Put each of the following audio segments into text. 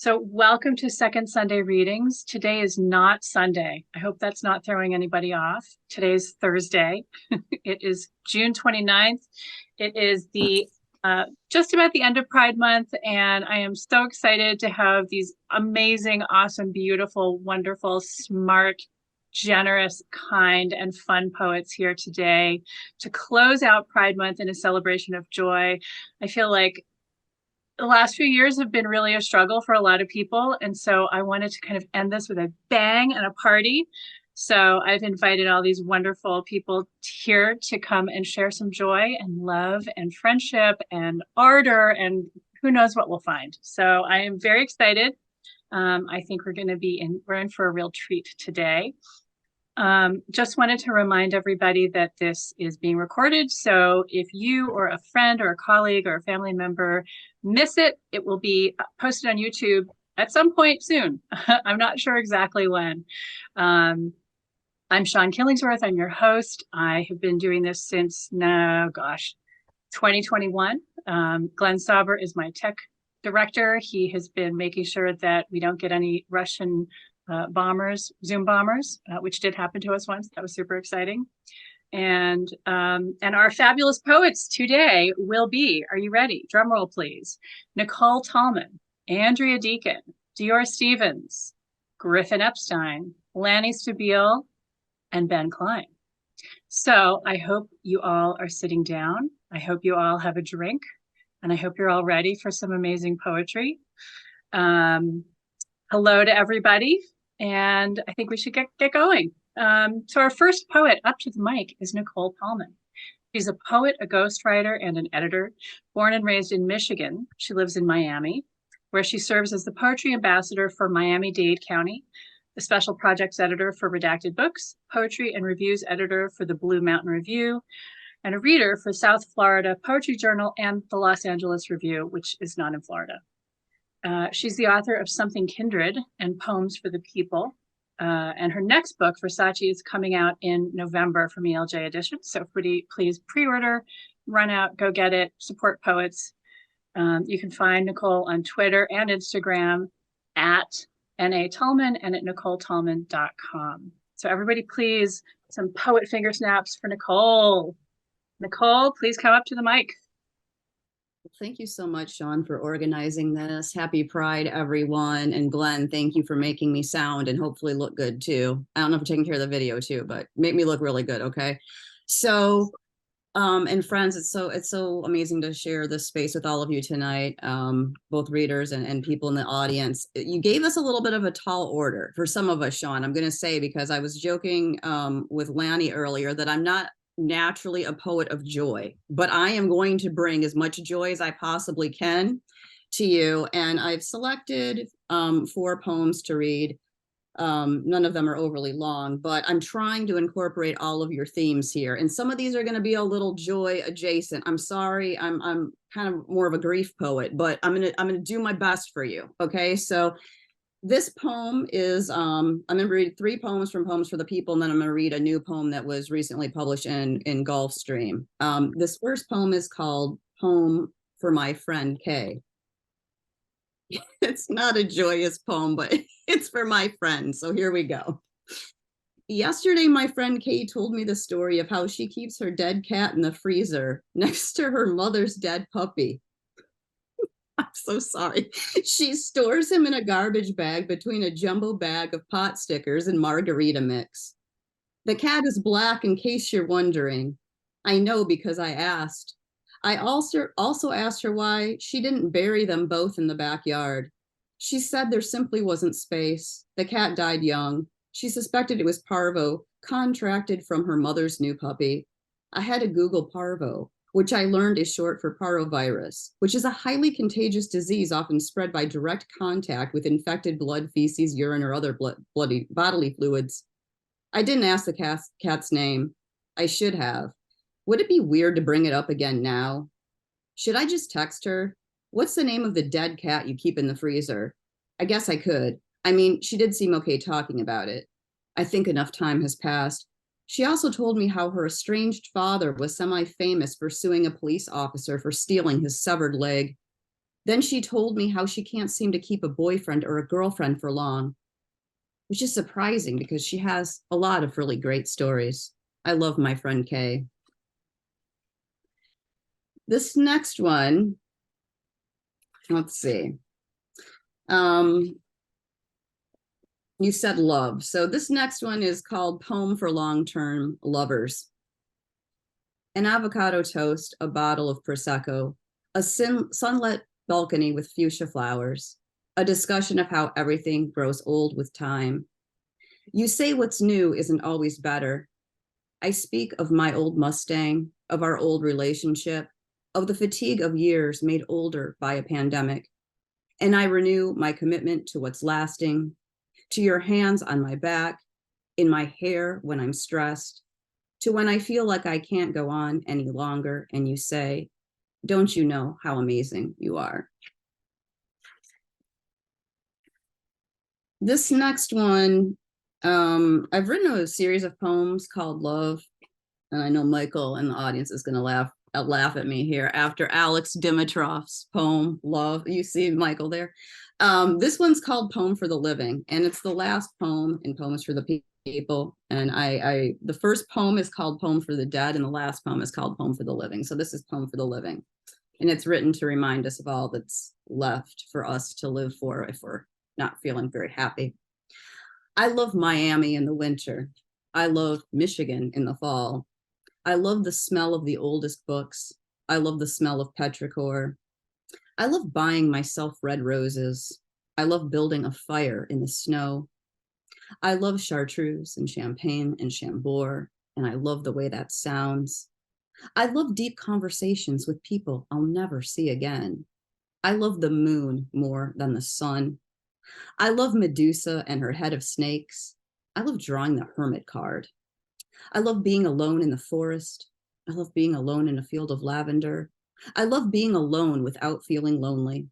So welcome to Second Sunday Readings. Today is not Sunday. I hope that's not throwing anybody off. Today's Thursday. It is June 29th. It is the just about the end of Pride Month, and I am so excited to have these amazing, awesome, beautiful, wonderful, smart, generous, kind, and fun poets here today to close out Pride Month in a celebration of joy. I feel like the last few years have been really a struggle for a lot of people. And so I wanted to kind of end this with a bang and a party. So I've invited all these wonderful people here to come and share some joy and love and friendship and ardor, and who knows what we'll find. So I am very excited. I think we're in for a real treat today. Just wanted to remind everybody that this is being recorded. So if you or a friend or a colleague or a family member miss it, it will be posted on YouTube at some point soon. I'm not sure exactly when. I'm Sean Killingsworth. I'm your host. I have been doing this since, 2021. Glenn Sauber is my tech director. He has been making sure that we don't get any Russian Zoom bombers, which did happen to us once. That was super exciting. And our fabulous poets today will be, are you ready? Drum roll, please. Nicole Tallman, Andrea Deeken, Dior Stevens, Griffin Epstein, Lannie Stabile, and Ben Kline. So I hope you all are sitting down. I hope you all have a drink, and I hope you're all ready for some amazing poetry. Hello to everybody, and I think we should get going. So our first poet up to the mic is Nicole Tallman. She's a poet, a ghostwriter, and an editor. Born and raised in Michigan, she lives in Miami, where she serves as the poetry ambassador for Miami-Dade County, the special projects editor for Redacted Books, poetry and reviews editor for the Blue Mountain Review, and a reader for South Florida Poetry Journal and the Los Angeles Review, which is not in Florida. She's the author of Something Kindred and Poems for the People. And her next book, Versace, is coming out in November from ELJ Edition. So everybody, please pre-order, run out, go get it, support poets. You can find Nicole on Twitter and Instagram at N.A. Tallman and at NicoleTallman.com. So everybody, please, some poet finger snaps for Nicole. Nicole, please come up to the mic. Thank you so much, Sean, for organizing this. Happy Pride, everyone. And Glenn, thank you for making me sound and hopefully look good too. I don't know if I'm taking care of the video too, but make me look really good, okay? So, and friends, it's so amazing to share this space with all of you tonight, both readers and people in the audience. You gave us a little bit of a tall order for some of us, Sean, I'm going to say, because I was joking with Lannie earlier that I'm not naturally a poet of joy, but I am going to bring as much joy as I possibly can to you. And I've selected 4 poems to read. None of them are overly long, but I'm trying to incorporate all of your themes here. And some of these are going to be a little joy adjacent. I'm sorry, I'm kind of more of a grief poet, but I'm gonna do my best for you. Okay, so this poem is, I'm going to read 3 poems from Poems for the People, and then I'm going to read a new poem that was recently published in Gulfstream. This first poem is called Poem for My Friend Kay. It's not a joyous poem, but it's for my friend, so here we go. Yesterday, my friend Kay told me the story of how she keeps her dead cat in the freezer next to her mother's dead puppy. I'm so sorry. She stores him in a garbage bag between a jumbo bag of pot stickers and margarita mix. The cat is black, in case you're wondering. I know because I asked. I also asked her why she didn't bury them both in the backyard. She said there simply wasn't space. The cat died young. She suspected it was parvo, contracted from her mother's new puppy. I had to Google parvo, which I learned is short for parvovirus, which is a highly contagious disease often spread by direct contact with infected blood, feces, urine, or other bodily fluids. I didn't ask the cat's name. I should have. Would it be weird to bring it up again now? Should I just text her? What's the name of the dead cat you keep in the freezer? I guess I could. I mean, she did seem okay talking about it. I think enough time has passed. She also told me how her estranged father was semi-famous for suing a police officer for stealing his severed leg. Then she told me how she can't seem to keep a boyfriend or a girlfriend for long, which is surprising because she has a lot of really great stories. I love my friend Kay. This next one, let's see. You said love. So this next one is called Poem for Long-Term Lovers. An avocado toast, a bottle of Prosecco, a sunlit balcony with fuchsia flowers, a discussion of how everything grows old with time. You say what's new isn't always better. I speak of my old Mustang, of our old relationship, of the fatigue of years made older by a pandemic. And I renew my commitment to what's lasting, to your hands on my back, in my hair when I'm stressed, to when I feel like I can't go on any longer and you say, don't you know how amazing you are? This next one, I've written a series of poems called Love, and I know Michael in the audience is going to laugh at me here after Alex Dimitrov's poem Love. You see Michael there. This one's called Poem for the Living, and it's the last poem in Poems for the People. And the first poem is called Poem for the Dead, and the last poem is called Poem for the Living. So this is Poem for the Living, and it's written to remind us of all that's left for us to live for if we're not feeling very happy. I love Miami in the winter. I love Michigan in the fall. I love the smell of the oldest books. I love the smell of petrichor. I love buying myself red roses. I love building a fire in the snow. I love chartreuse and champagne and chambord, and I love the way that sounds. I love deep conversations with people I'll never see again. I love the moon more than the sun. I love Medusa and her head of snakes. I love drawing the hermit card. I love being alone in the forest. I love being alone in a field of lavender. I love being alone without feeling lonely.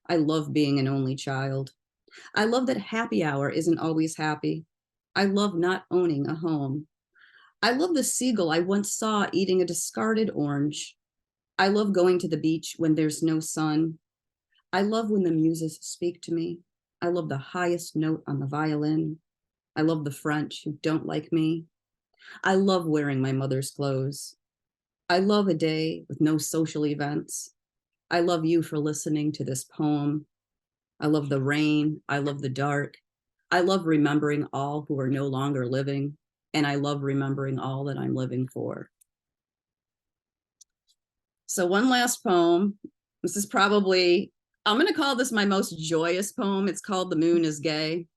I love being an only child. I love that happy hour isn't always happy. I love not owning a home. I love the seagull I once saw eating a discarded orange. I love going to the beach when there's no sun. I love when the muses speak to me. I love the highest note on the violin. I love the French who don't like me. I love wearing my mother's clothes. I love a day with no social events. I love you for listening to this poem. I love the rain. I love the dark. I love remembering all who are no longer living. And I love remembering all that I'm living for. So one last poem. This is probably, I'm going to call this my most joyous poem. It's called The Moon is Gay,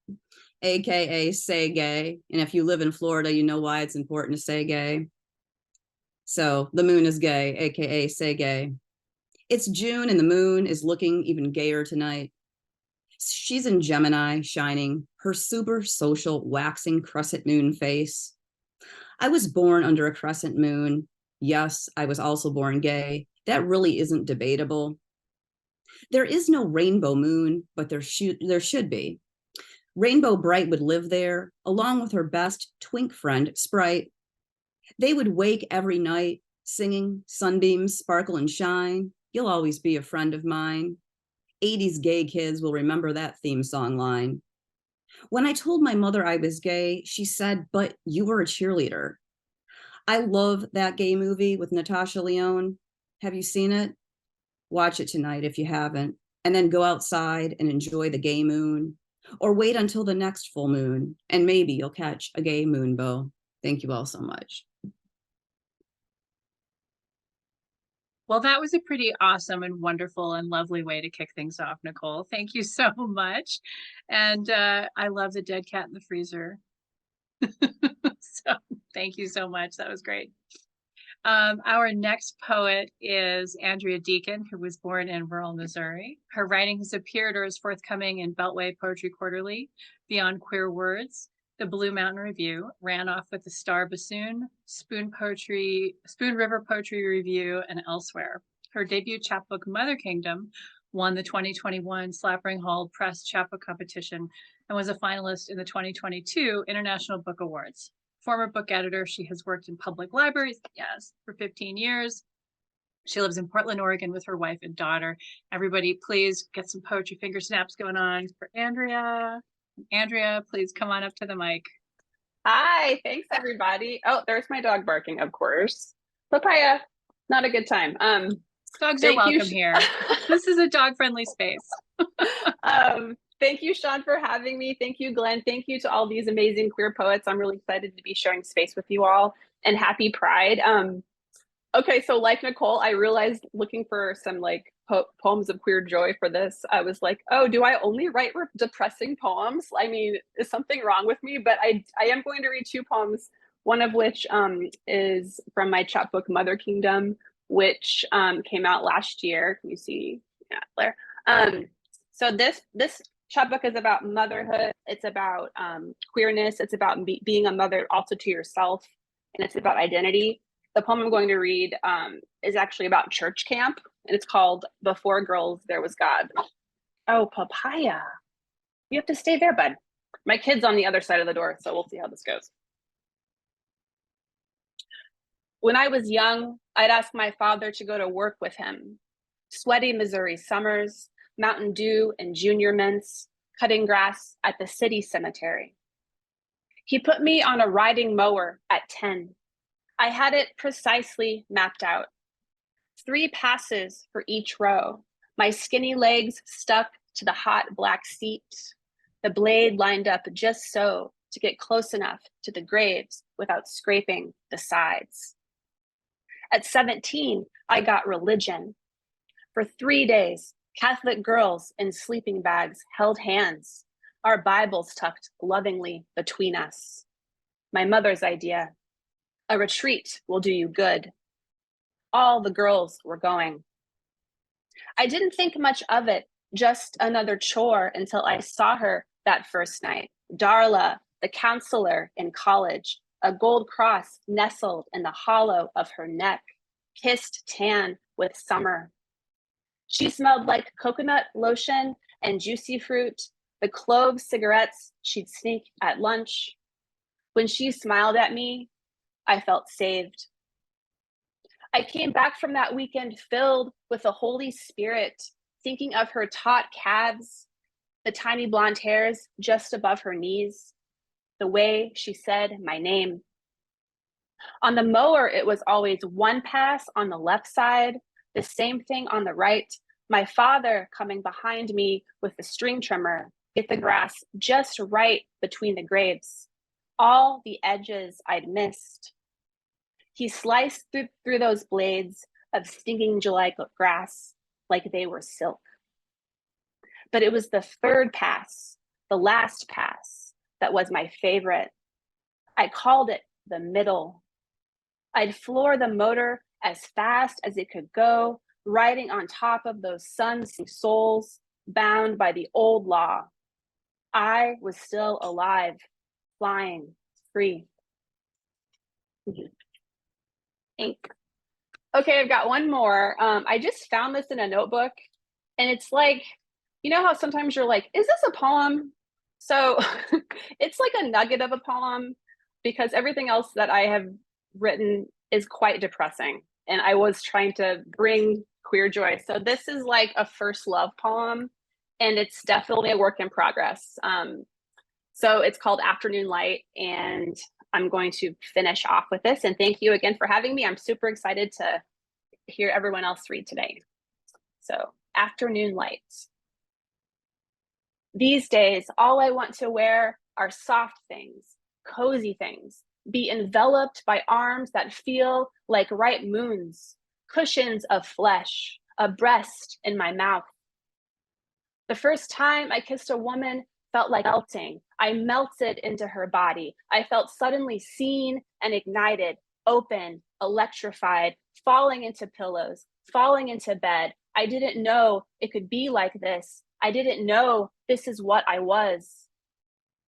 AKA Say Gay. And if you live in Florida, you know why it's important to say gay. So the moon is gay, AKA Say Gay. It's June and the moon is looking even gayer tonight. She's in Gemini, shining, her super social, waxing crescent moon face. I was born under a crescent moon. Yes, I was also born gay. That really isn't debatable. There is no rainbow moon, but there should be. Rainbow Bright would live there, along with her best twink friend, Sprite. They would wake every night, singing, sunbeams sparkle and shine. You'll always be a friend of mine. 80s gay kids will remember that theme song line. When I told my mother I was gay, she said, but you were a cheerleader. I love that gay movie with Natasha Lyonne. Have you seen it? Watch it tonight if you haven't, and then go outside and enjoy the gay moon, or wait until the next full moon, and maybe you'll catch a gay moonbow. Thank you all so much. Well, that was a pretty awesome and wonderful and lovely way to kick things off, Nicole. Thank you so much. And I love the dead cat in the freezer. So thank you so much. That was great. Our next poet is Andrea Deeken, who was born in rural Missouri. Her writing has appeared or is forthcoming in Beltway Poetry Quarterly, Beyond Queer Words, the Blue Mountain Review, ran off with the Star Bassoon, Spoon River Poetry Review, and elsewhere. Her debut chapbook, Mother Kingdom, won the 2021 Slapering Hall Press Chapbook Competition and was a finalist in the 2022 International Book Awards. Former book editor, she has worked in public libraries, yes, for 15 years. She lives in Portland, Oregon with her wife and daughter. Everybody, please get some poetry finger snaps going on for Andrea. Andrea, please come on up to the mic. Hi, thanks everybody. Oh, there's my dog barking, of course. Papaya, not a good time. Dogs are welcome here. This is a dog-friendly space. Thank you, Sean, for having me. Thank you, Glenn. Thank you to all these amazing queer poets. I'm really excited to be sharing space with you all, and happy Pride. Okay, so like Nicole, I realized looking for some like poems of queer joy for this, I was like, oh, do I only write depressing poems? I mean, is something wrong with me? But I am going to read two poems, one of which is from my chapbook, Mother Kingdom, which came out last year. Can you see? Yeah, Claire. So this chapbook is about motherhood. It's about queerness. It's about being a mother also to yourself, and it's about identity. The poem I'm going to read is actually about church camp, and it's called Before Girls, There Was God. Oh, Papaya. You have to stay there, bud. My kid's on the other side of the door, so we'll see how this goes. When I was young, I'd ask my father to go to work with him. Sweaty Missouri summers, Mountain Dew and junior mints, cutting grass at the city cemetery. He put me on a riding mower at 10. I had it precisely mapped out. 3 passes for each row. My skinny legs stuck to the hot black seat. The blade lined up just so to get close enough to the graves without scraping the sides. At 17, I got religion. For 3 days, Catholic girls in sleeping bags held hands, our Bibles tucked lovingly between us. My mother's idea. A retreat will do you good. All the girls were going. I didn't think much of it, just another chore, until I saw her that first night. Darla, the counselor in college, a gold cross nestled in the hollow of her neck, kissed tan with summer. She smelled like coconut lotion and juicy fruit, the clove cigarettes she'd sneak at lunch. When she smiled at me, I felt saved. I came back from that weekend filled with the Holy Spirit, thinking of her taut calves, the tiny blonde hairs just above her knees, the way she said my name. On the mower, it was always 1 pass on the left side, the same thing on the right. My father coming behind me with the string trimmer, get the grass just right between the graves, all the edges I'd missed. He sliced through those blades of stinging July grass like they were silk. But it was the 3rd pass, the last pass, that was my favorite. I called it the middle. I'd floor the motor as fast as it could go, riding on top of those sun-sink souls bound by the old law. I was still alive, flying free. Ink. Okay, I've got one more. I just found this in a notebook, and it's like, you know how sometimes you're like, is this a poem? So it's like a nugget of a poem, because everything else that I have written is quite depressing, and I was trying to bring queer joy. So this is like a first love poem, and it's definitely a work in progress. So it's called Afternoon Light, and I'm going to finish off with this. And thank you again for having me. I'm super excited to hear everyone else read today. So, Afternoon Light. These days, all I want to wear are soft things, cozy things, be enveloped by arms that feel like ripe moons, cushions of flesh, a breast in my mouth. The first time I kissed a woman felt like melting. I melted into her body. I felt suddenly seen and ignited, open, electrified, falling into pillows, falling into bed. I didn't know it could be like this. I didn't know this is what I was.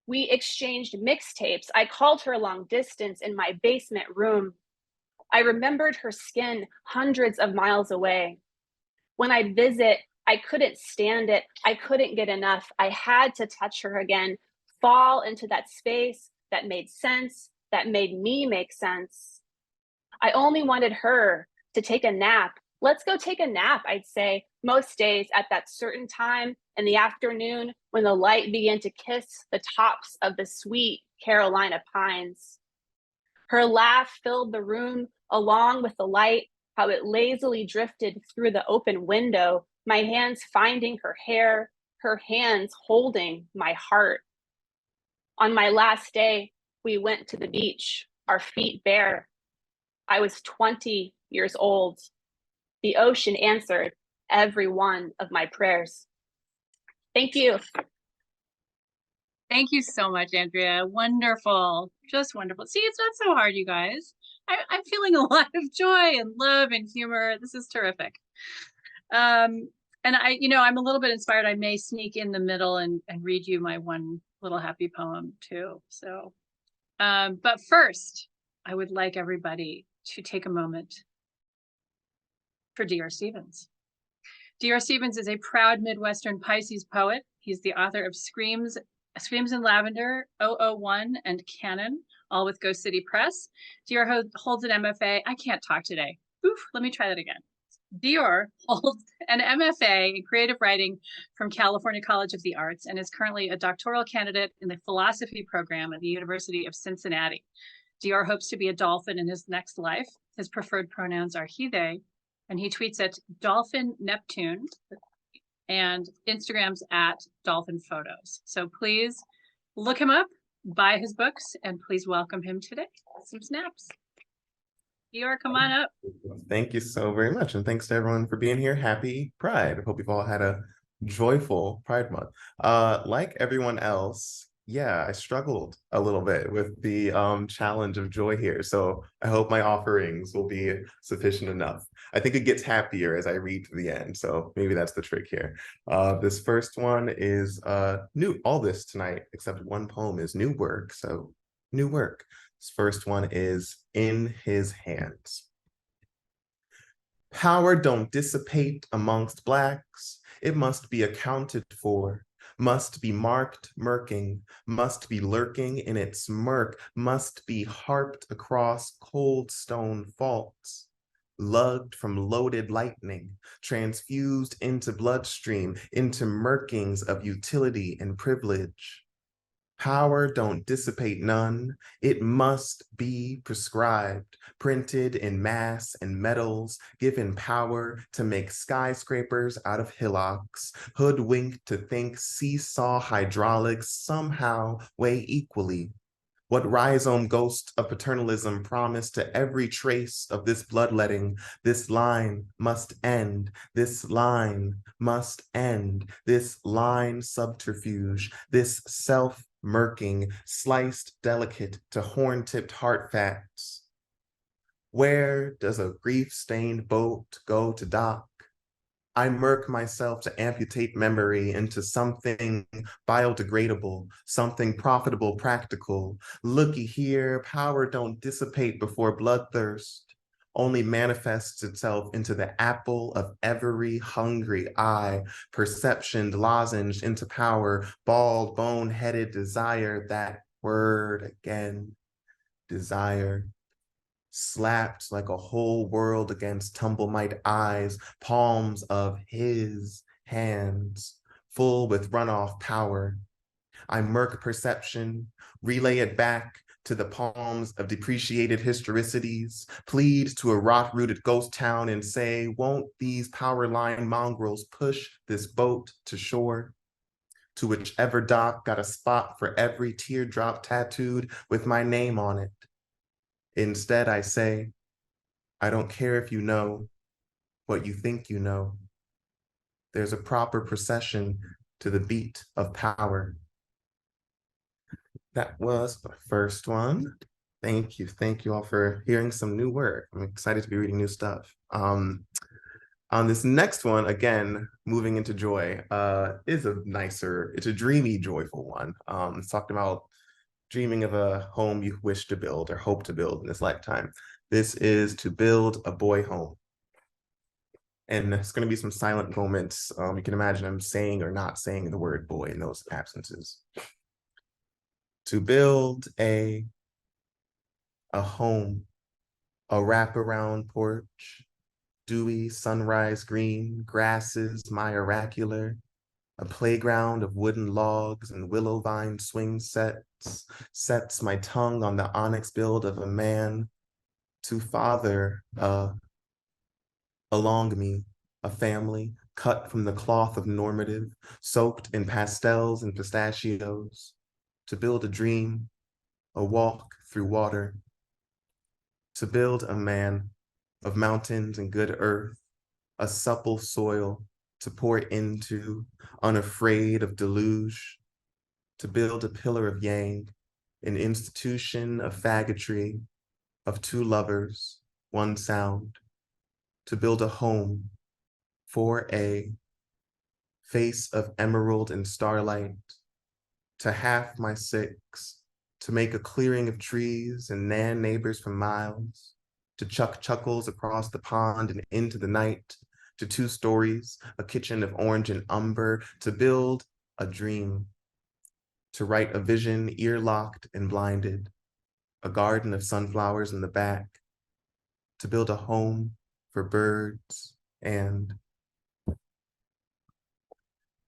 We exchanged mixtapes. I called her long distance in my basement room. I remembered her skin hundreds of miles away. When I'd visit, I couldn't stand it. I couldn't get enough. I had to touch her again, fall into that space that made sense, that made me make sense. I only wanted her to take a nap Let's go take a nap, I'd say, most days at that certain time in the afternoon when the light began to kiss the tops of the sweet Carolina pines. Her laugh filled the room along with the light, how it lazily drifted through the open window, my hands finding her hair, her hands holding my heart. On my last day, we went to the beach, our feet bare. I was 20 years old. The ocean answered every one of my prayers. Thank you. Thank you so much, Andrea. Wonderful. Just wonderful. See, it's not so hard, you guys. I'm feeling a lot of joy and love and humor. This is terrific. And I'm a little bit inspired. I may sneak in the middle and read you my one little happy poem too. So, but first, I would like everybody to take a moment for Dior Stevens. Dior Stevens is a proud Midwestern Pisces poet. He's the author of Screams in Lavender, 001, and Canon, all with Ghost City Press. Dior holds an MFA. I can't talk today. Oof, let me try that again. Dior holds an MFA in creative writing from California College of the Arts and is currently a doctoral candidate in the philosophy program at the University of Cincinnati. Dior hopes to be a dolphin in his next life. His preferred pronouns are he, they, and he tweets at Dolphin Neptune and Instagram's at Dolphin Photos. So please look him up, buy his books, and please welcome him today. Some snaps. Dior, come on up. Thank you so very much. And thanks to everyone for being here. Happy Pride. I hope you've all had a joyful Pride Month. Like everyone else, yeah, I struggled a little bit with the challenge of joy here. So I hope my offerings will be sufficient enough. I think it gets happier as I read to the end. So maybe that's the trick here. This first one is new. All this tonight, except one poem, is new work. So new work. This first one is In His Hands. Power don't dissipate amongst blacks. It must be accounted for, must be marked murking, must be lurking in its murk, must be harped across cold stone faults, lugged from loaded lightning, transfused into bloodstream, into murkings of utility and privilege. Power don't dissipate none. It must be prescribed, printed in mass and metals, given power to make skyscrapers out of hillocks, hoodwinked to think seesaw hydraulics somehow weigh equally. What rhizome ghost of paternalism promised to every trace of this bloodletting, this line must end, this line must end, this line subterfuge, this self-murking, sliced delicate to horn-tipped heart facts. Where does a grief-stained boat go to dock? I murk myself to amputate memory into something biodegradable, something profitable, practical. Looky here, power don't dissipate before bloodthirst, only manifests itself into the apple of every hungry eye, perception lozenged into power, bald, bone-headed desire, that word again, desire. Slapped like a whole world against tumble-mite eyes, palms of his hands, full with runoff power. I murk perception, relay it back to the palms of depreciated historicities, plead to a rot-rooted ghost town and say, won't these power line mongrels push this boat to shore? To whichever dock got a spot for every teardrop tattooed with my name on it. Instead, I say, I don't care if you know what you think you know. There's a proper procession to the beat of power. That was the first one. Thank you. Thank you all for hearing some new work. I'm excited to be reading new stuff. On this next one, again, moving into joy, is a nicer, it's a dreamy, joyful one. It's talking about dreaming of a home you wish to build or hope to build in this lifetime. This is To Build a Boy Home. And it's going to be some silent moments. You can imagine I'm saying or not saying the word boy in those absences. To build a home, a wraparound porch, dewy sunrise green, grasses my oracular, a playground of wooden logs and willow vine swing sets my tongue on the onyx build of a man to father along me, a family cut from the cloth of normative, soaked in pastels and pistachios, to build a dream, a walk through water, to build a man of mountains and good earth, a supple soil to pour into, unafraid of deluge, to build a pillar of yang, an institution of faggotry, of two lovers, one sound, to build a home for a face of emerald and starlight, to half my six, to make a clearing of trees and nan neighbors for miles, to chuck chuckles across the pond and into the night, to 2 stories, a kitchen of orange and umber, to build a dream, to write a vision ear-locked and blinded, a garden of sunflowers in the back, to build a home for birds and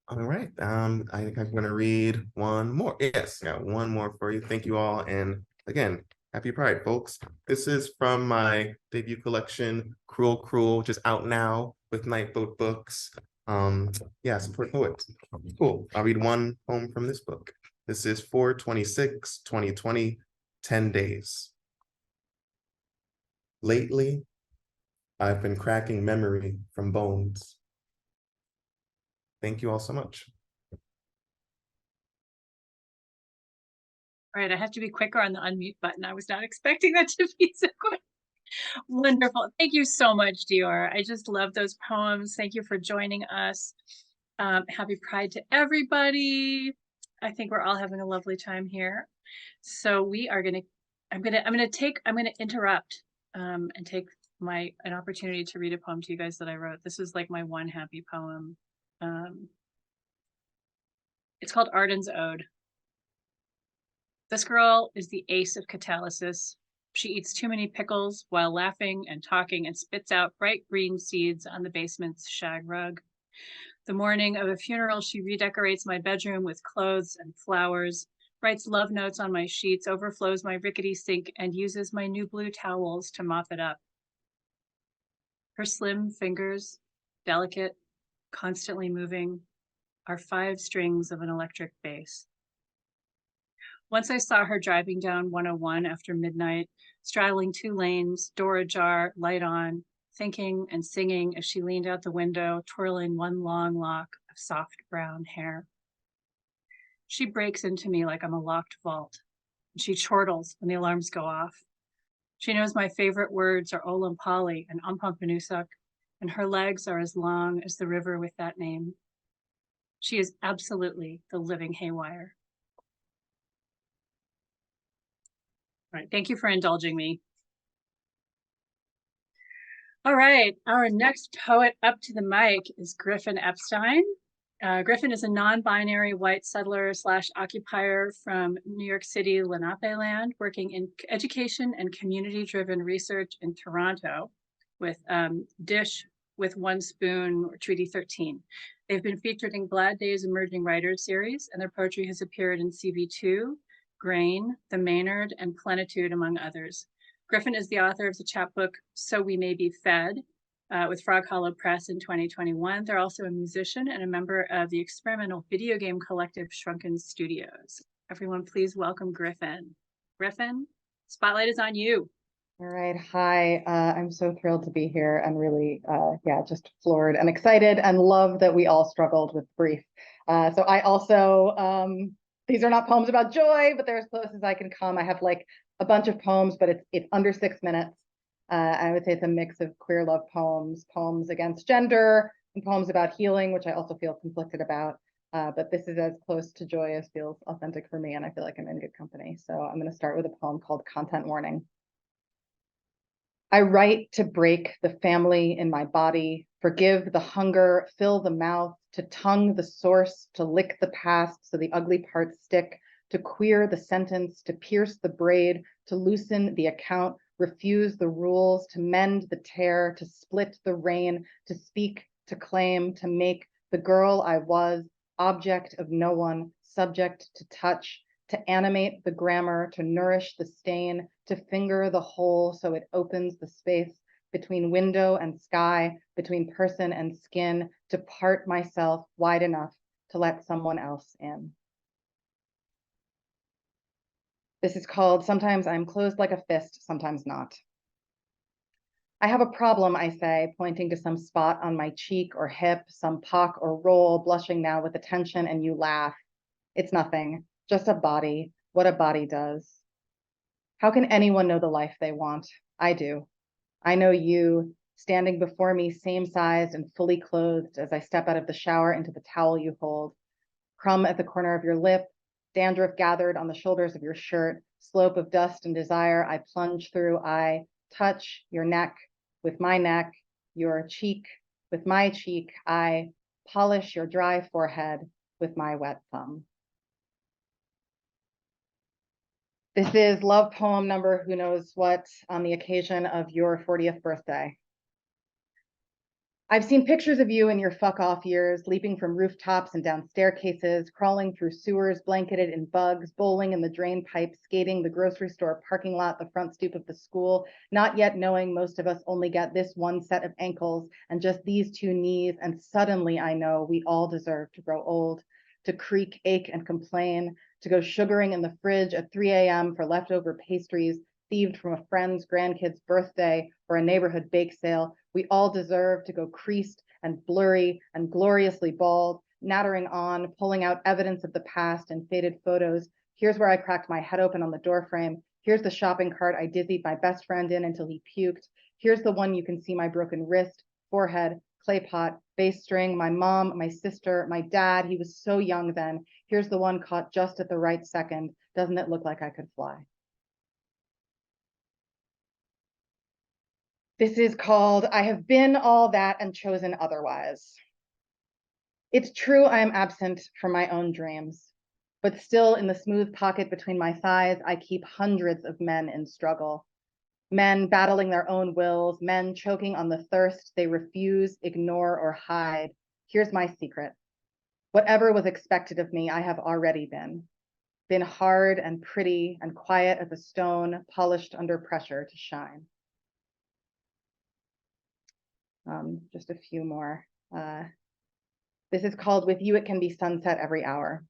all right. I think I'm going to read one more. Yes, got one more for you. Thank you all. And again, happy Pride, folks. This is from my debut collection, Cruel Cruel, which is out now with Nightboat Books. Yeah, support poets. Cool. I'll read one poem from this book. This is 4/26/2020, 10 days. Lately, I've been cracking memory from bones. Thank you all so much. All right, I have to be quicker on the unmute button. I was not expecting that to be so quick. Wonderful. Thank you so much, Dior. I just love those poems. Thank you for joining us. Happy Pride to everybody. I think we're all having a lovely time here. So we are I'm gonna interrupt and take an opportunity to read a poem to you guys that I wrote. This is like my one happy poem. It's called Arden's Ode. This girl is the ace of catalysis. She eats too many pickles while laughing and talking and spits out bright green seeds on the basement's shag rug. The morning of a funeral, she redecorates my bedroom with clothes and flowers, writes love notes on my sheets, overflows my rickety sink, and uses my new blue towels to mop it up. Her slim fingers, delicate, constantly moving, are 5 strings of an electric bass. Once I saw her driving down 101 after midnight, straddling 2 lanes, door ajar, light on, thinking and singing as she leaned out the window, twirling one long lock of soft brown hair. She breaks into me like I'm a locked vault, and she chortles when the alarms go off. She knows my favorite words are Olampali and Umpumpanoosuc, and her legs are as long as the river with that name. She is absolutely the living haywire. All right, thank you for indulging me. All right, our next poet up to the mic is Griffin Epstein. Griffin is a non-binary white settler / occupier from New York City, Lenape land, working in education and community-driven research in Toronto with Dish with One Spoon or Treaty 13. They've been featured in Glad Days Emerging Writers series, and their poetry has appeared in CV2, Grain, the Maynard, and Plenitude, among others. Griffin is the author of the chapbook So We May Be Fed, with Frog Hollow Press in 2021. They're also a musician and a member of the experimental video game collective Shrunken Studios. Everyone, please welcome Griffin. Griffin, spotlight is on you. All right, hi. I'm so thrilled to be here and really, just floored and excited and love that we all struggled with grief. So I also, these are not poems about joy, but they're as close as I can come. I have like a bunch of poems, but it's under 6 minutes. I would say it's a mix of queer love poems, poems against gender, and poems about healing, which I also feel conflicted about. But this is as close to joy as feels authentic for me, and I feel like I'm in good company. So I'm going to start with a poem called Content Warning. I write to break the family in my body, forgive the hunger, fill the mouth, to tongue the source, to lick the past so the ugly parts stick, to queer the sentence, to pierce the braid, to loosen the account, refuse the rules, to mend the tear, to split the rain, to speak, to claim, to make the girl I was, object of no one, subject to touch, to animate the grammar, to nourish the stain, to finger the hole so it opens the space between window and sky, between person and skin, to part myself wide enough to let someone else in. This is called Sometimes I'm Closed Like a Fist, Sometimes Not. I have a problem, I say, pointing to some spot on my cheek or hip, some pock or roll, blushing now with attention, and you laugh. It's nothing, just a body, what a body does. How can anyone know the life they want? I do. I know you, standing before me, same sized and fully clothed as I step out of the shower into the towel you hold. Crumb at the corner of your lip, dandruff gathered on the shoulders of your shirt, slope of dust and desire I plunge through. I touch your neck with my neck, your cheek with my cheek. I polish your dry forehead with my wet thumb. This is love poem number who knows what on the occasion of your 40th birthday. I've seen pictures of you in your fuck off years, leaping from rooftops and down staircases, crawling through sewers blanketed in bugs, bowling in the drain pipe, skating the grocery store parking lot, the front stoop of the school, not yet knowing most of us only get this one set of ankles and just these two knees, and suddenly I know we all deserve to grow old, to creak, ache, and complain, to go sugaring in the fridge at 3 a.m. for leftover pastries, thieved from a friend's grandkid's birthday or a neighborhood bake sale. We all deserve to go creased and blurry and gloriously bald, nattering on, pulling out evidence of the past and faded photos. Here's where I cracked my head open on the doorframe. Here's the shopping cart I dizzied my best friend in until he puked. Here's the one you can see my broken wrist, forehead, clay pot, bass string, my mom, my sister, my dad. He was so young then. Here's the one caught just at the right second. Doesn't it look like I could fly? This is called I Have Been All That and Chosen Otherwise. It's true I am absent from my own dreams, but still in the smooth pocket between my thighs, I keep hundreds of men in struggle. Men battling their own wills, men choking on the thirst they refuse, ignore, or hide. Here's my secret. Whatever was expected of me, I have already been hard and pretty and quiet as a stone, polished under pressure to shine. Just a few more. This is called With You It Can Be Sunset Every Hour.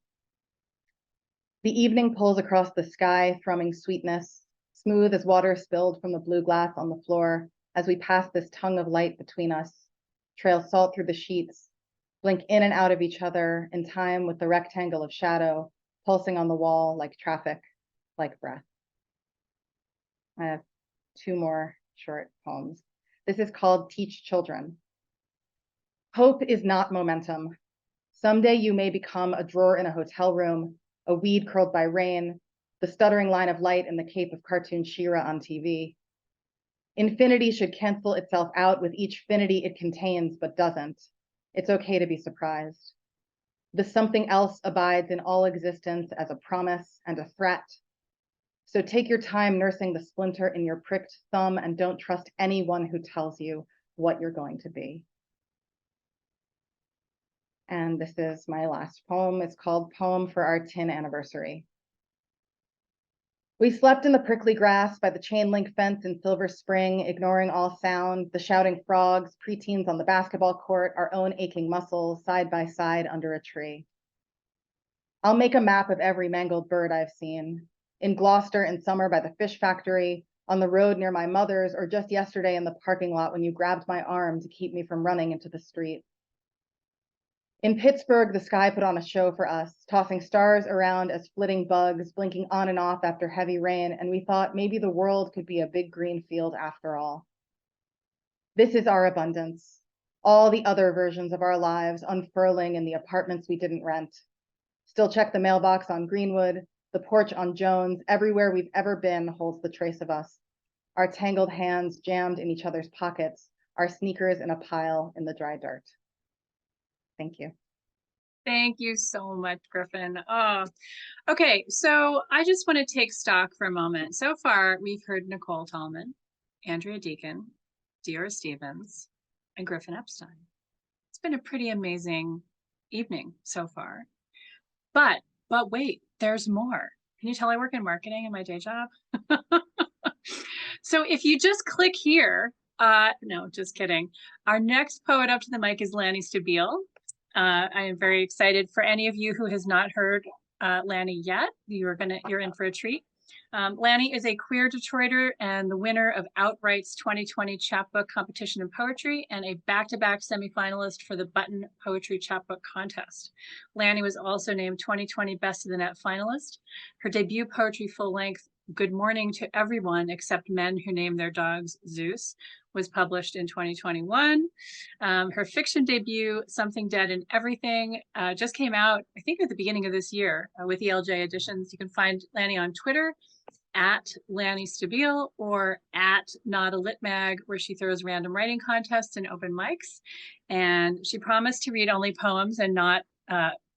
The evening pulls across the sky, thrumming sweetness, smooth as water spilled from the blue glass on the floor as we pass this tongue of light between us, trail salt through the sheets, blink in and out of each other in time with the rectangle of shadow pulsing on the wall like traffic, like breath. I have two more short poems. This is called Teach Children. Hope is not momentum. Someday you may become a drawer in a hotel room, a weed curled by rain, the stuttering line of light in the cape of cartoon She-Ra on TV. Infinity should cancel itself out with each finity it contains, but doesn't. It's okay to be surprised. The something else abides in all existence as a promise and a threat. So take your time nursing the splinter in your pricked thumb and don't trust anyone who tells you what you're going to be. And this is my last poem. It's called Poem for Our 10th Anniversary. We slept in the prickly grass by the chain link fence in Silver Spring, ignoring all sound, the shouting frogs, preteens on the basketball court, our own aching muscles, side by side under a tree. I'll make a map of every mangled bird I've seen, in Gloucester in summer by the fish factory, on the road near my mother's, or just yesterday in the parking lot when you grabbed my arm to keep me from running into the street. In Pittsburgh, the sky put on a show for us, tossing stars around as flitting bugs, blinking on and off after heavy rain, and we thought maybe the world could be a big green field after all. This is our abundance, all the other versions of our lives unfurling in the apartments we didn't rent. Still check the mailbox on Greenwood, the porch on Jones, everywhere we've ever been holds the trace of us. Our tangled hands jammed in each other's pockets, our sneakers in a pile in the dry dirt. Thank you. Thank you so much, Griffin. Oh, okay. So I just want to take stock for a moment. So far, we've heard Nicole Tallman, Andrea Deeken, Dior Stevens, and Griffin Epstein. It's been a pretty amazing evening so far. But wait, there's more. Can you tell I work in marketing in my day job? So if you just click here, no, just kidding. Our next poet up to the mic is Lannie Stabile. I am very excited for any of you who has not heard Lannie yet. You're in for a treat. Lannie is a queer Detroiter and the winner of Outright's 2020 Chapbook competition in poetry and a back-to-back semifinalist for the Button Poetry Chapbook contest. Lannie was also named 2020 Best of the Net finalist. Her debut poetry full-length Good Morning to Everyone Except Men Who Name Their Dogs Zeus was published in 2021. Her fiction debut, Something Dead and Everything, just came out, I think, at the beginning of this year with ELJ Editions. You can find Lannie on Twitter at Lannie Stabile or at Not a Lit Mag, where she throws random writing contests and open mics. And she promised to read only poems and not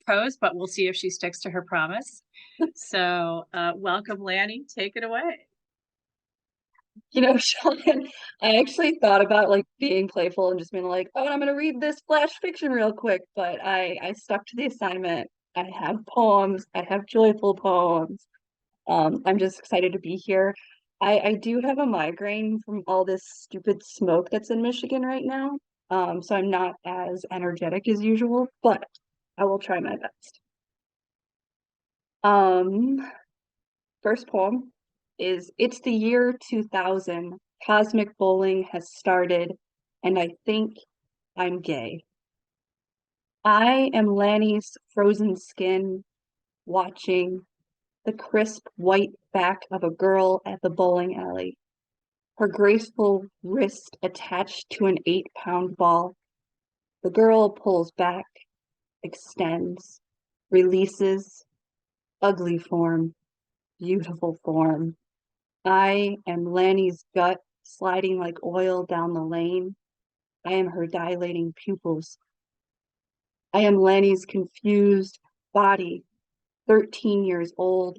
prose, but we'll see if she sticks to her promise. So welcome, Lannie. Take it away. You know, Sean, I actually thought about like being playful and just being like, oh, I'm gonna read this flash fiction real quick, but I stuck to the assignment. I have poems, I have joyful poems. I'm just excited to be here. I do have a migraine from all this stupid smoke that's in Michigan right now. So I'm not as energetic as usual, but I will try my best. First poem is It's the year 2000. Cosmic bowling has started, and I think I'm gay. I am Lannie's frozen skin, watching the crisp white back of a girl at the bowling alley, her graceful wrist attached to an 8-pound ball. The girl pulls back, extends, releases, ugly form, beautiful form. I am Lannie's gut sliding like oil down the lane. I am her dilating pupils. I am Lannie's confused body, 13 years old,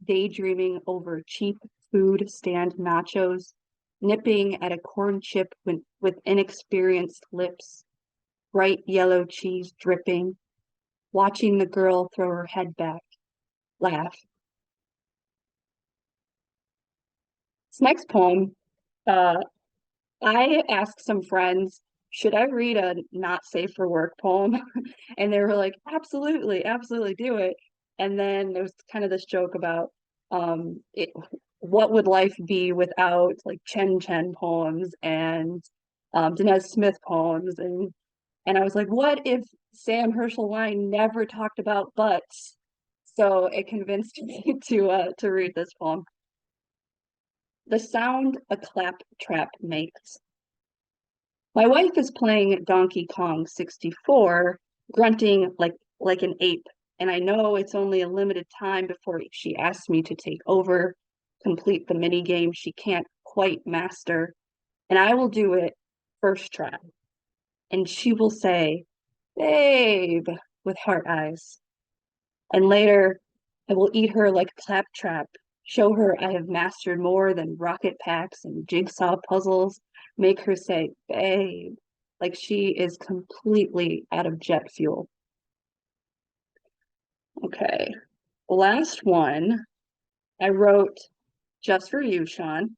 daydreaming over cheap food stand nachos, nipping at a corn chip with inexperienced lips, bright yellow cheese dripping, watching the girl throw her head back, laugh. This next poem, I asked some friends, should I read a not safe for work poem? And they were like, absolutely, absolutely do it. And then there was kind of this joke about what would life be without like Chen Chen poems and Dinesh Smith poems. And I was like, what if Sam Herschel-Line never talked about butts? So it convinced me to read this poem. The sound a claptrap makes. My wife is playing Donkey Kong 64, grunting like an ape, and I know it's only a limited time before she asks me to take over, complete the mini game she can't quite master, and I will do it first try. And she will say, babe, with heart eyes. And later, I will eat her like a claptrap, show her I have mastered more than rocket packs and jigsaw puzzles, make her say, babe, like she is completely out of jet fuel. Okay, last one I wrote just for you, Sean.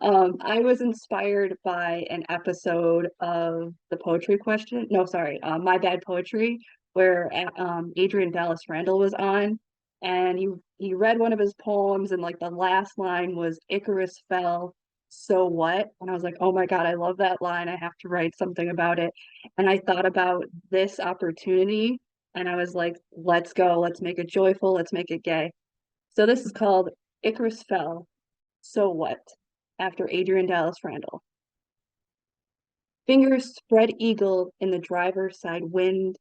I was inspired by an episode of the Poetry Question. No, sorry, My Bad Poetry, where Adrian Dallas Randall was on, and he read one of his poems, and like the last line was Icarus fell, so what? And I was like, oh my God, I love that line. I have to write something about it. And I thought about this opportunity, and I was like, let's go, let's make it joyful, let's make it gay. So this is called Icarus fell, so what? After Adrian Dallas Randall. Fingers spread eagle in the driver's side wind,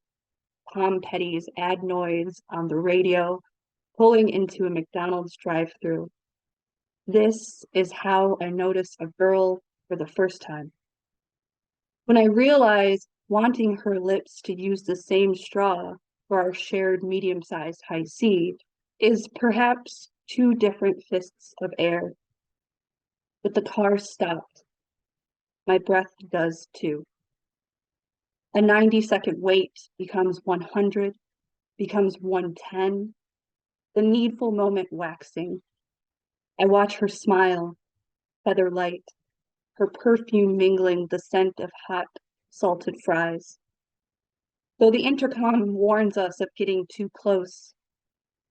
Tom Petty's ad noise on the radio, pulling into a McDonald's drive-thru. This is how I notice a girl for the first time. When I realize wanting her lips to use the same straw for our shared medium-sized high C is perhaps 2 different fists of air. But the car stopped. My breath does too. A 90-second wait becomes 100, becomes 110, the needful moment waxing. I watch her smile, feather light, her perfume mingling the scent of hot, salted fries. Though the intercom warns us of getting too close,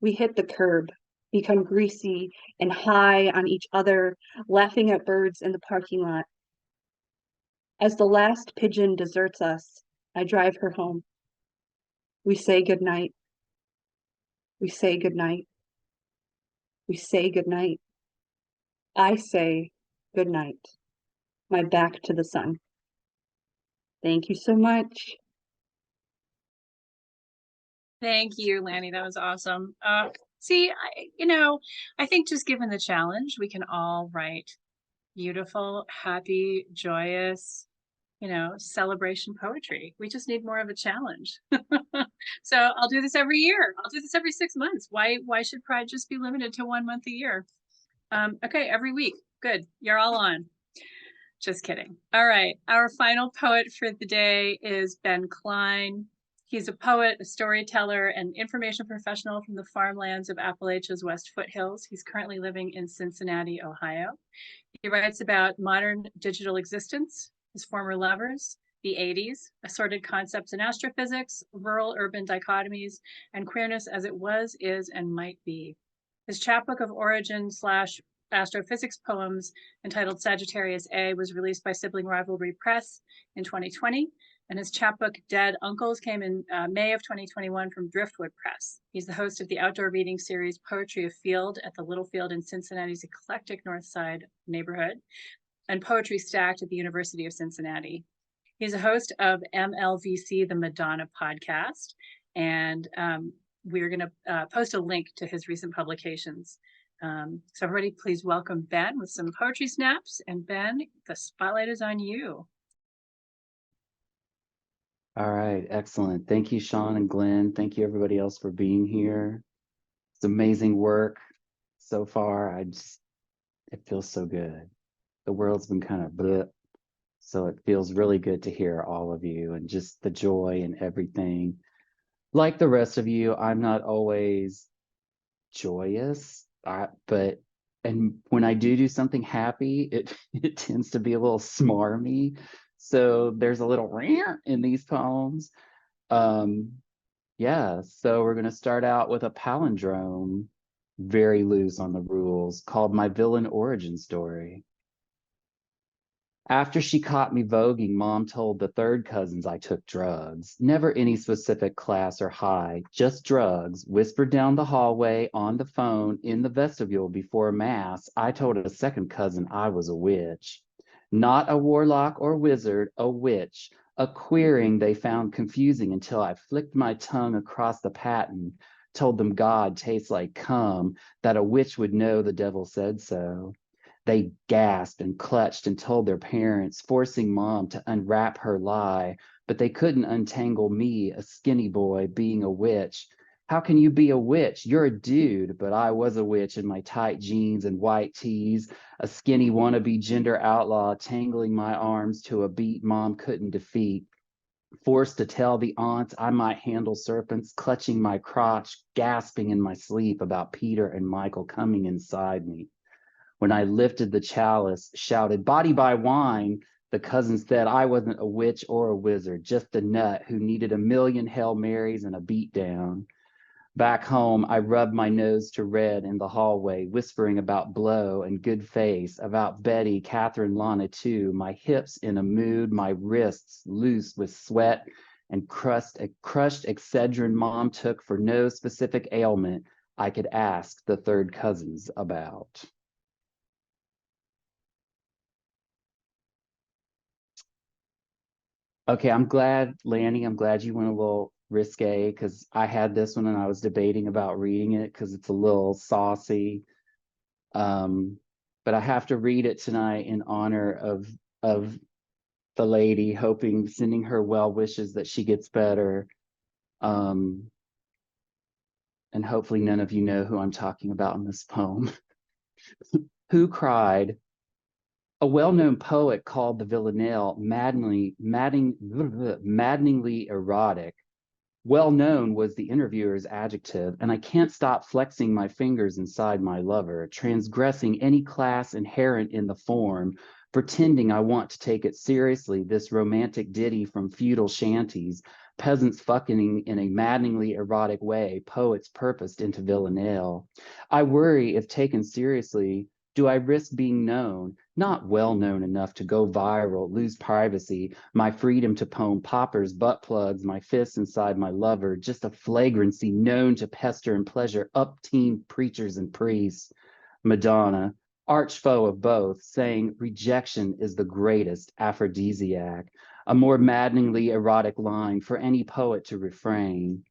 we hit the curb, become greasy and high on each other, laughing at birds in the parking lot. As the last pigeon deserts us, I drive her home. We say goodnight. We say goodnight. We say goodnight. I say goodnight. My back to the sun. Thank you so much. Thank you, Lannie. That was awesome. See, I think just given the challenge, we can all write beautiful, happy, joyous, celebration poetry. We just need more of a challenge. So I'll do this every year. I'll do this every 6 months. Why should Pride just be limited to 1 month a year? Okay, every week. Good. You're all on. Just kidding. All right. Our final poet for the day is Ben Kline. He's a poet, a storyteller, and information professional from the farmlands of Appalachia's West Foothills. He's currently living in Cincinnati, Ohio. He writes about modern digital existence, his former lovers, the 80s, assorted concepts in astrophysics, rural-urban dichotomies, and queerness as it was, is, and might be. His chapbook of origin/astrophysics poems entitled Sagittarius A was released by Sibling Rivalry Press in 2020, and his chapbook Dead Uncles came in May of 2021 from Driftwood Press. He's the host of the outdoor reading series Poetry Afield at the Littlefield in Cincinnati's eclectic North Side neighborhood, and Poetry Stacked at the University of Cincinnati. He's a host of MLVC, the Madonna podcast, and we're going to post a link to his recent publications. So everybody, please welcome Ben with some poetry snaps. And Ben, the spotlight is on you. All right, excellent. Thank you, Sean and Glenn. Thank you, everybody else, for being here. It's amazing work so far. It feels so good. The world's been kind of bleh, so it feels really good to hear all of you and just the joy and everything. Like the rest of you, I'm not always joyous, but when I do something happy, it tends to be a little smarmy. So there's a little rant in these poems. Yeah, so we're going to start out with a palindrome, very loose on the rules, called My Villain Origin Story. After she caught me voguing, Mom told the third cousins I took drugs. Never any specific class or high, just drugs. Whispered down the hallway, on the phone, in the vestibule before mass. I told a second cousin I was a witch. Not a warlock or wizard, a witch. A queering they found confusing until I flicked my tongue across the patent, told them God tastes like cum, that a witch would know the devil said so. They gasped and clutched and told their parents, forcing Mom to unwrap her lie, but they couldn't untangle me, a skinny boy, being a witch. How can you be a witch? You're a dude, but I was a witch in my tight jeans and white tees, a skinny wannabe gender outlaw tangling my arms to a beat Mom couldn't defeat. Forced to tell the aunts I might handle serpents, clutching my crotch, gasping in my sleep about Peter and Michael coming inside me. When I lifted the chalice, shouted, "Body by wine," the cousins said I wasn't a witch or a wizard, just a nut who needed a million Hail Marys and a beatdown. Back home, I rubbed my nose to red in the hallway, whispering about Blow and Good Face, about Betty, Catherine, Lana too, my hips in a mood, my wrists loose with sweat and crushed Excedrin Mom took for no specific ailment I could ask the third cousins about. Okay, I'm glad, Lannie, I'm glad you went a little risque because I had this one and I was debating about reading it because it's a little saucy. But I have to read it tonight in honor of the lady, hoping, sending her well wishes that she gets better. And hopefully none of you know who I'm talking about in this poem. Who cried? A well-known poet called the villanelle maddeningly erotic. Well-known was the interviewer's adjective, and I can't stop flexing my fingers inside my lover, transgressing any class inherent in the form, pretending I want to take it seriously, this romantic ditty from feudal shanties, peasants fucking in a maddeningly erotic way, poets purposed into villanelle. I worry if taken seriously, do I risk being known, not well known enough to go viral, lose privacy, my freedom to poem poppers, butt plugs, my fists inside my lover, just a flagrancy known to pester and pleasure up-teen preachers and priests? Madonna, arch foe of both, saying rejection is the greatest aphrodisiac, a more maddeningly erotic line for any poet to refrain.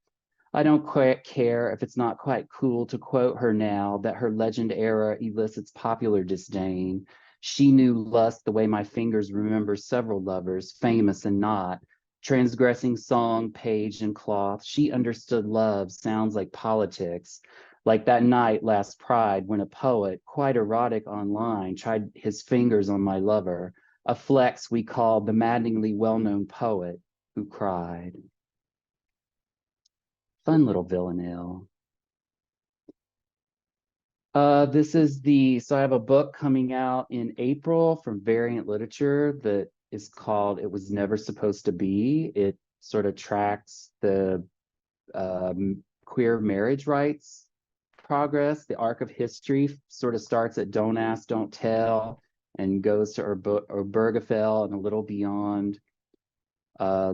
I don't quite care if it's not quite cool to quote her now that her legend era elicits popular disdain. She knew lust the way my fingers remember several lovers, famous and not. Transgressing song, page, and cloth, she understood love sounds like politics. Like that night last Pride when a poet, quite erotic online, tried his fingers on my lover, a flex we called the maddeningly well-known poet who cried. Fun little villanelle. This is so I have a book coming out in April from Variant Literature that is called It Was Never Supposed to Be. It sort of tracks the queer marriage rights progress. The arc of history sort of starts at Don't Ask, Don't Tell and goes to Obergefell and a little beyond.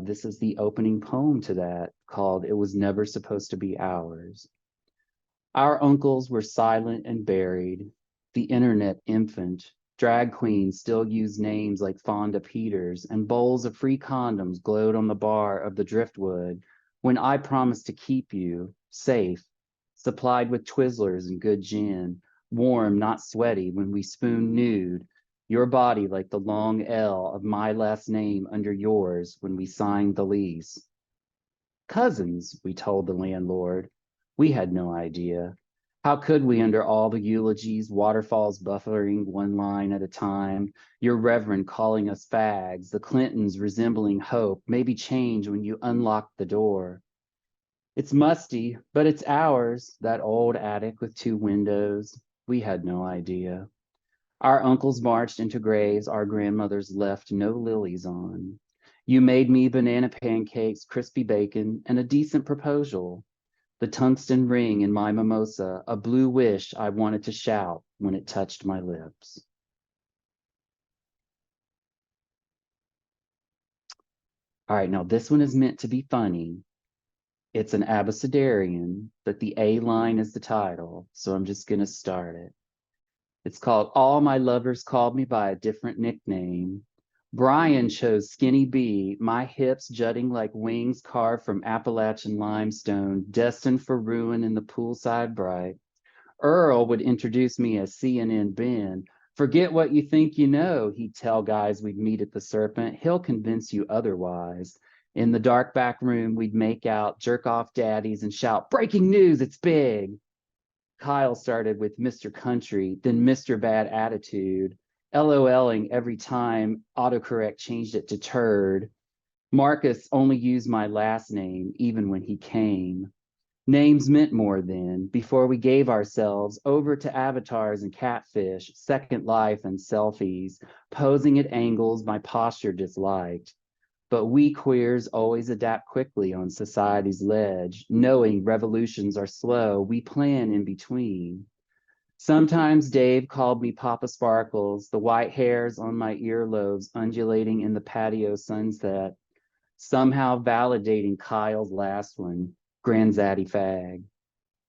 This is the opening poem to that, called It Was Never Supposed to Be Ours. Our uncles were silent and buried. The internet infant. Drag queens still use names like Fonda Peters, and bowls of free condoms glowed on the bar of the driftwood when I promised to keep you safe, supplied with Twizzlers and good gin, warm, not sweaty when we spoon nude, your body like the long L of my last name under yours when we signed the lease. Cousins, we told the landlord. We had no idea. How could we, under all the eulogies, waterfalls buffering one line at a time, your reverend calling us fags, the Clintons resembling hope, maybe change when you unlocked the door. It's musty, but it's ours, that old attic with 2 windows. We had no idea. Our uncles marched into graves our grandmothers left no lilies on. You made me banana pancakes, crispy bacon, and a decent proposal. The tungsten ring in my mimosa, a blue wish I wanted to shout when it touched my lips. All right, now this one is meant to be funny. It's an abecedarian, but the A line is the title, so I'm just gonna start it. It's called All My Lovers Called Me by a Different Nickname. Brian chose Skinny B, my hips jutting like wings carved from Appalachian limestone, destined for ruin in the poolside bright. Earl would introduce me as CNN Ben. Forget what you think you know, he'd tell guys we'd meet at the Serpent. He'll convince you otherwise. In the dark back room, we'd make out, jerk off daddies, and shout, breaking news, it's big. Kyle started with Mr. Country, then Mr. Bad Attitude, LOLing every time autocorrect changed it to turd. Marcus only used my last name, even when he came. Names meant more then, before we gave ourselves over to avatars and catfish, Second Life and selfies, posing at angles my posture disliked. But we queers always adapt quickly on society's ledge. Knowing revolutions are slow, we plan in between. Sometimes Dave called me Papa Sparkles, the white hairs on my earlobes undulating in the patio sunset, somehow validating Kyle's last one, Grandzaddy Fag.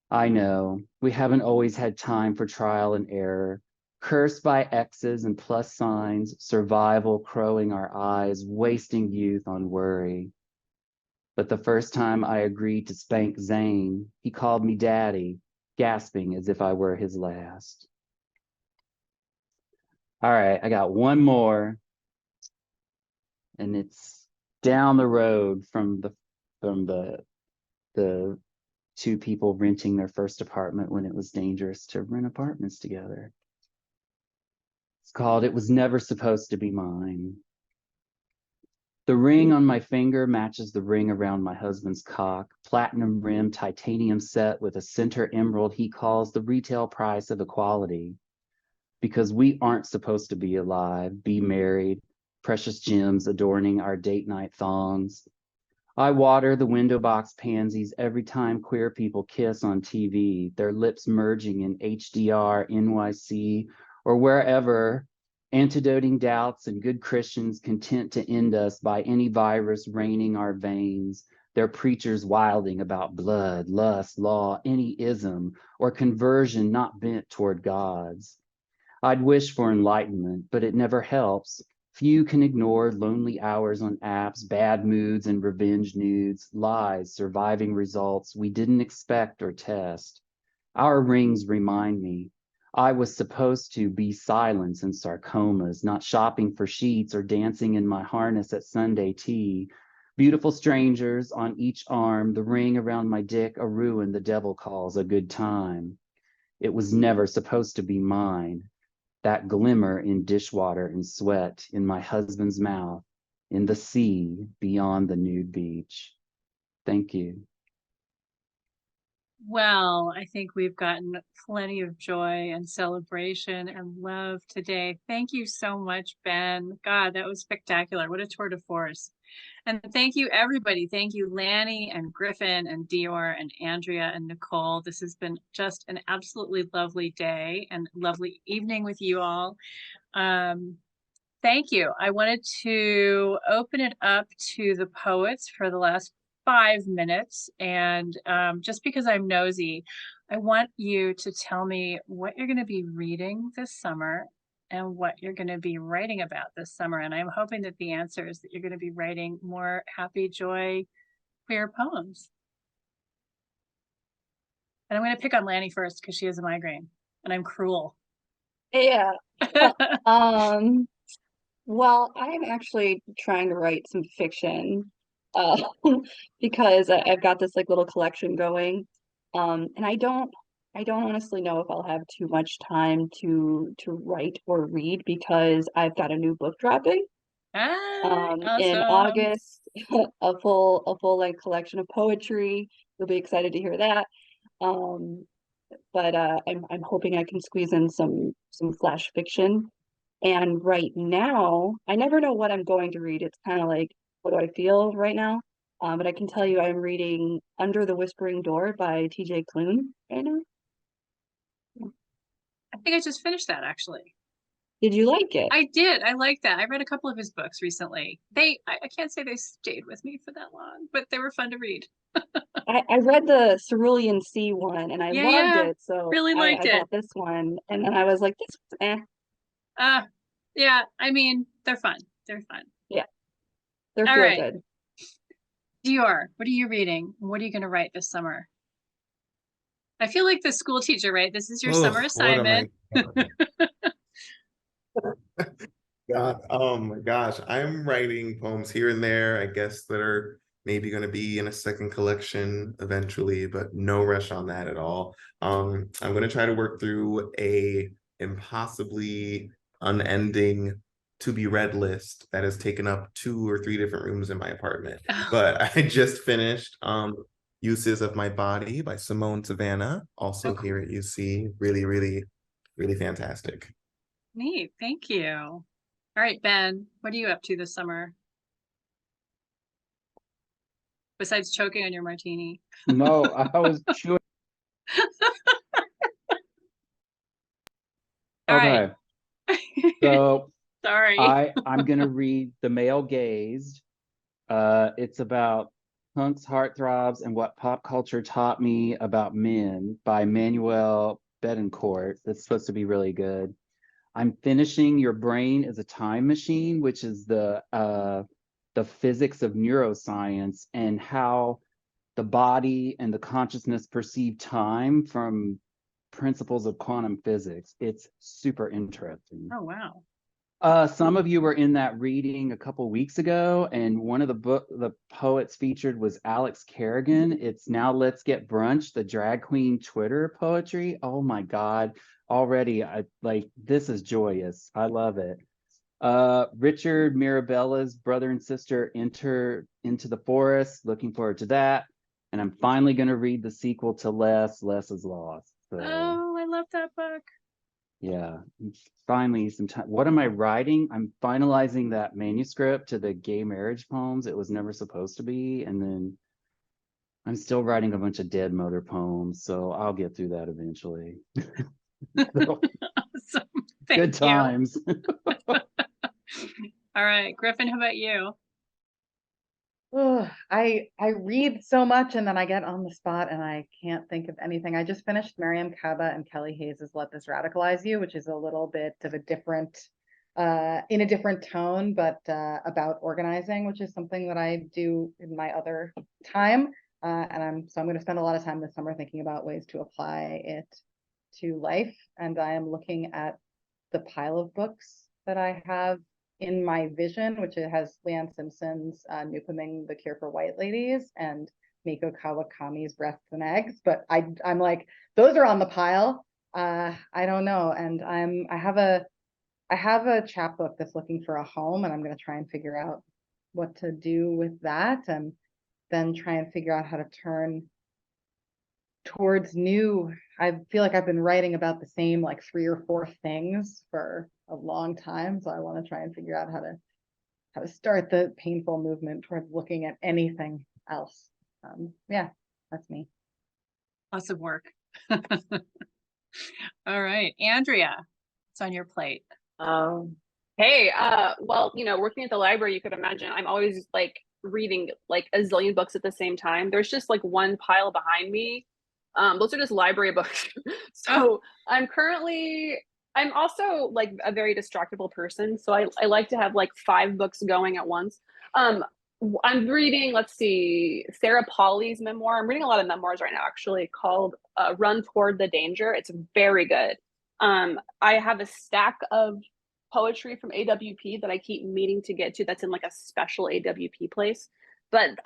I know, we haven't always had time for trial and error, cursed by X's and plus signs, survival crowing our eyes, wasting youth on worry. But the first time I agreed to spank Zane, he called me daddy, gasping as if I were his last. All right, I got one more. and it's down the road from the two people renting their first apartment when it was dangerous to rent apartments together. It's called It Was Never Supposed to Be Mine. The ring on my finger matches the ring around my husband's cock, platinum rimmed titanium set with a center emerald he calls the retail price of equality. Because we aren't supposed to be alive, be married, precious gems adorning our date night thongs. I water the window box pansies every time queer people kiss on TV, their lips merging in HDR, NYC, or wherever, antidoting doubts and good Christians content to end us by any virus raining our veins, their preachers wilding about blood, lust, law, any ism, or conversion not bent toward God's. I'd wish for enlightenment, but it never helps. Few can ignore lonely hours on apps, bad moods and revenge nudes, lies, surviving results we didn't expect or test. Our rings remind me I was supposed to be silence and sarcomas, not shopping for sheets or dancing in my harness at Sunday tea. Beautiful strangers on each arm, the ring around my dick a ruin the devil calls a good time. It was never supposed to be mine. That glimmer in dishwater and sweat in my husband's mouth, in the sea beyond the nude beach. Thank you. Well, I think we've gotten plenty of joy and celebration and love today. Thank you so much, Ben. God, that was spectacular. What a tour de force. And thank you, everybody. Thank you, Lannie and Griffin and Dior and Andrea and Nicole. This has been just an absolutely lovely day and lovely evening with you all. Thank you. I wanted to open it up to the poets for the last 5 minutes. And just because I'm nosy, I want you to tell me what you're going to be reading this summer and what you're going to be writing about this summer. And I'm hoping that the answer is that you're going to be writing more happy, joy, queer poems. And I'm going to pick on Lannie first because she has a migraine and I'm cruel. Yeah. Well, I'm actually trying to write some fiction, uh, because I've got this like little collection going, and I don't honestly know if I'll have too much time to write or read because I've got a new book dropping, in Awesome. August, a full length collection of poetry. You'll be excited to hear that. But I'm hoping I can squeeze in some flash fiction. And right now, I never know what I'm going to read. It's kind of like, what do I feel right now? But I can tell you I'm reading Under the Whispering Door by TJ Klune right now. I think I just finished that actually. Did you like it? I did. I like that. I read a couple of his books recently. I can't say they stayed with me for that long, but they were fun to read. I read the Cerulean Sea one and I loved it. So really liked I it. bought this one and then I was like, this was yeah, I mean, they're fun. They're fun. Yeah. They're All feel right. good. Dior, what are you reading? What are you going to write this summer? I feel like the school teacher, right? This is your summer assignment. God, oh my gosh, I'm writing poems here and there, I guess, that are maybe going to be in a second collection eventually, but no rush on that at all. I'm going to try to work through a impossibly unending to be read list that has taken up 2 or 3 different rooms in my apartment. But I just finished Uses of My Body by Simone Savannah, also here at UC. Really, really, really fantastic. Neat. Thank you. All right, Ben, what are you up to this summer? Besides choking on your martini. No, I was chewing. All Okay. right. So sorry. I'm gonna read The Male Gazed. It's about punks, heartthrobs, and what pop culture taught me about men by Manuel Betancourt. That's supposed to be really good. I'm finishing Your Brain is a Time Machine, which is the physics of neuroscience and how the body and the consciousness perceive time from principles of quantum physics. It's super interesting. Oh, wow. Some of you were in that reading a couple weeks ago, and one of the poets featured was Alex Kerrigan. It's Now Let's Get Brunch, the drag queen Twitter poetry. Oh my God. Already, this is joyous. I love it. Richard Mirabella's Brother and Sister Enter into the Forest. Looking forward to that. And I'm finally going to read the sequel to Less is Lost. So, Oh, I love that book. yeah, finally some time. What am I writing? I'm finalizing that manuscript to the gay marriage poems. It was never supposed to be. And then I'm still writing a bunch of dead mother poems. So I'll get through that eventually. Awesome. Thank Good times. All right, Griffin, how about you? Oh, I read so much and then I get on the spot and I can't think of anything. I just finished Miriam Kaba and Kelly Hayes's Let This Radicalize You, which is a little bit of a different, in a different tone, but about organizing, which is something that I do in my other time. And I'm going to spend a lot of time this summer thinking about ways to apply it to life. And I am looking at the pile of books that I have in my vision, which it has Leanne Simpson's Newcoming, The Cure for White Ladies, and Miko Kawakami's Breasts and Eggs. But I'm like, those are on the pile. I don't know. And I have a chapbook that's looking for a home, and I'm going to try and figure out what to do with that, and then try and figure out how to turn towards new. I feel like I've been writing about the same like 3 or 4 things for a long time, so I want to try and figure out how to start the painful movement towards looking at anything else. Yeah, that's me. Awesome work. All right, Andrea, what's on your plate? Hey, well, working at the library, you could imagine I'm always like reading like a zillion books at the same time. There's just like one pile behind me. Those are just library books. So I'm also like a very distractible person. So I like to have like 5 books going at once. I'm reading, let's see, Sarah Pauli's memoir. I'm reading a lot of memoirs right now, actually, called Run Toward the Danger. It's very good. I have a stack of poetry from AWP that I keep meaning to get to that's in like a special AWP place. But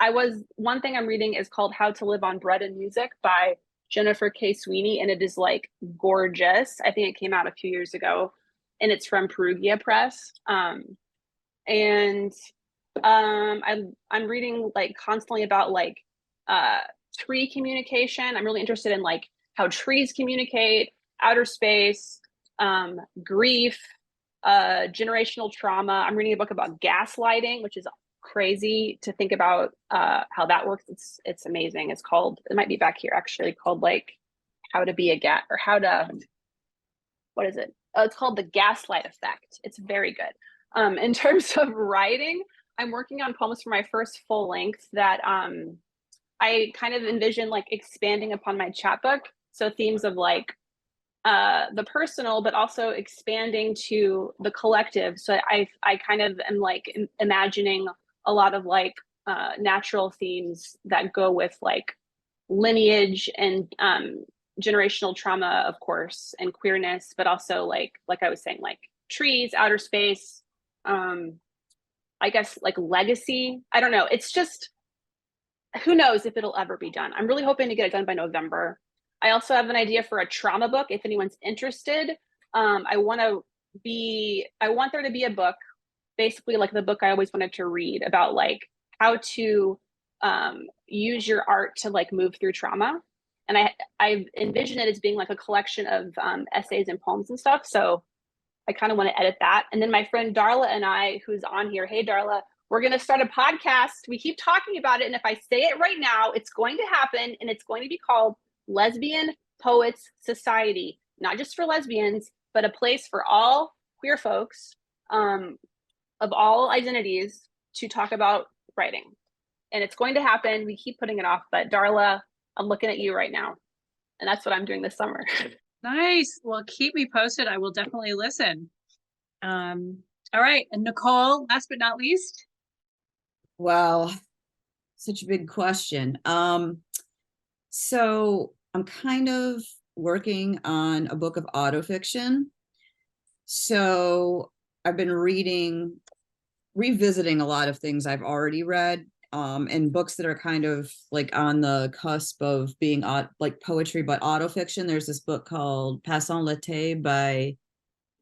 one thing I'm reading is called How to Live on Bread and Music by Jennifer K. Sweeney, and it is like gorgeous. I think it came out a few years ago, and it's from Perugia Press. I'm reading like constantly about like tree communication. I'm really interested in like how trees communicate, outer space, grief, generational trauma. I'm reading a book about gaslighting, which is crazy to think about how that works. It's amazing. It might be back here actually, called like How to Be a what is it? Oh, it's called The Gaslight Effect. It's very good. In terms of writing, I'm working on poems for my first full length that I kind of envision like expanding upon my chapbook. So themes of like the personal, but also expanding to the collective. So I kind of am like imagining a lot of like natural themes that go with like lineage and generational trauma, of course, and queerness, but also like I was saying, like trees, outer space, I guess like legacy. I don't know. It's just, who knows if it'll ever be done. I'm really hoping to get it done by November. I also have an idea for a trauma book if anyone's interested. I want there to be a book, basically like the book I always wanted to read, about like how to use your art to like move through trauma. And I envision it as being like a collection of essays and poems and stuff. So I kind of want to edit that. And then my friend Darla and I, who's on here, hey Darla, we're going to start a podcast. We keep talking about it. And if I say it right now, it's going to happen. And it's going to be called Lesbian Poets Society, not just for lesbians, but a place for all queer folks of all identities to talk about writing. And it's going to happen. We keep putting it off, but Darla, I'm looking at you right now. And that's what I'm doing this summer. Nice. Well, keep me posted. I will definitely listen. All right. And Nicole, last but not least. Wow, such a big question. So I'm kind of working on a book of autofiction. So I've been revisiting a lot of things I've already read, and books that are kind of like on the cusp of being like poetry, but autofiction. There's this book called Passant l'été by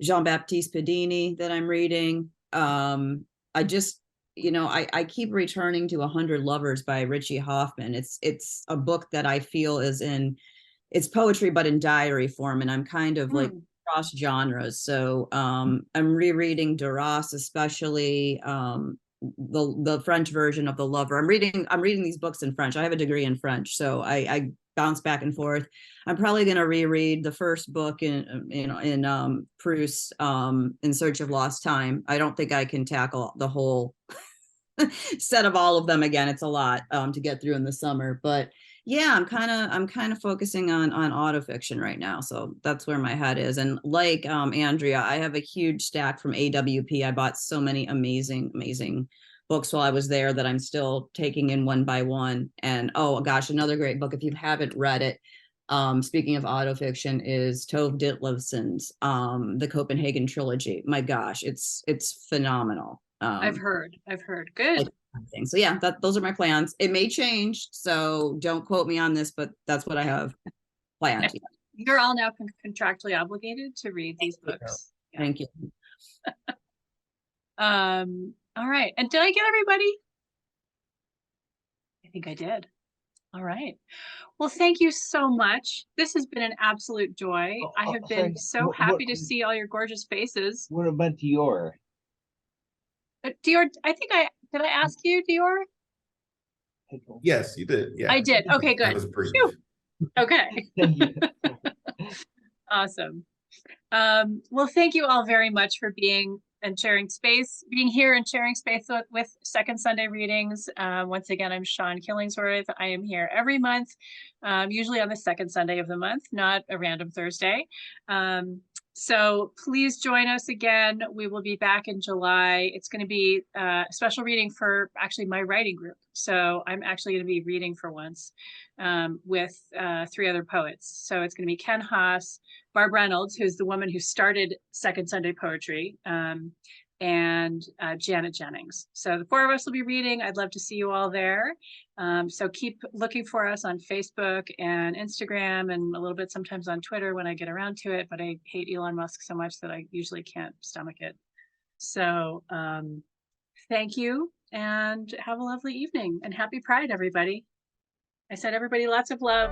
Jean-Baptiste Pedini that I'm reading. I just, I keep returning to 100 Lovers by Richie Hoffman. It's a book that I feel it's poetry, but in diary form. And I'm kind of like cross genres. So I'm rereading Duras, especially the French version of The Lover. I'm reading these books in French. I have a degree in French, so I bounce back and forth. I'm probably going to reread the first book in Proust, In Search of Lost Time. I don't think I can tackle the whole set of all of them again. It's a lot to get through in the summer, but yeah, I'm kind of focusing on autofiction right now. So that's where my head is. And like Andrea, I have a huge stack from AWP. I bought so many amazing books while I was there that I'm still taking in one by one. And oh gosh, another great book, if you haven't read it, speaking of autofiction, is Tove Ditlevson's The Copenhagen Trilogy. My gosh, it's phenomenal. I've heard. Good. So yeah, those are my plans. It may change, so don't quote me on this, but that's what I have planned. Okay. You're all now contractually obligated to read these books. Yeah. Thank you. All right. And did I get everybody? I think I did. All right. Well, thank you so much. This has been an absolute joy. I have been so happy to see all your gorgeous faces. What about Dior? Dior, did I ask you, Dior? Yes, you did. Yeah. I did. Okay, good. That was brief. Phew. Okay. Awesome. Well, thank you all very much for being here and sharing space with Second Sunday Readings. Once again, I'm Sean Killingsworth. I am here every month, usually on the second Sunday of the month, not a random Thursday. So please join us again. We will be back in July. It's going to be a special reading for actually my writing group. So I'm actually going to be reading for once with 3 other poets. So it's going to be Ken Haas, Barb Reynolds, who's the woman who started Second Sunday Poetry, and Janet Jennings. So the 4 of us will be reading. I'd love to see you all there. So keep looking for us on Facebook and Instagram and a little bit sometimes on Twitter when I get around to it, but I hate Elon Musk so much that I usually can't stomach it. So thank you and have a lovely evening and happy Pride, everybody. I said everybody lots of love.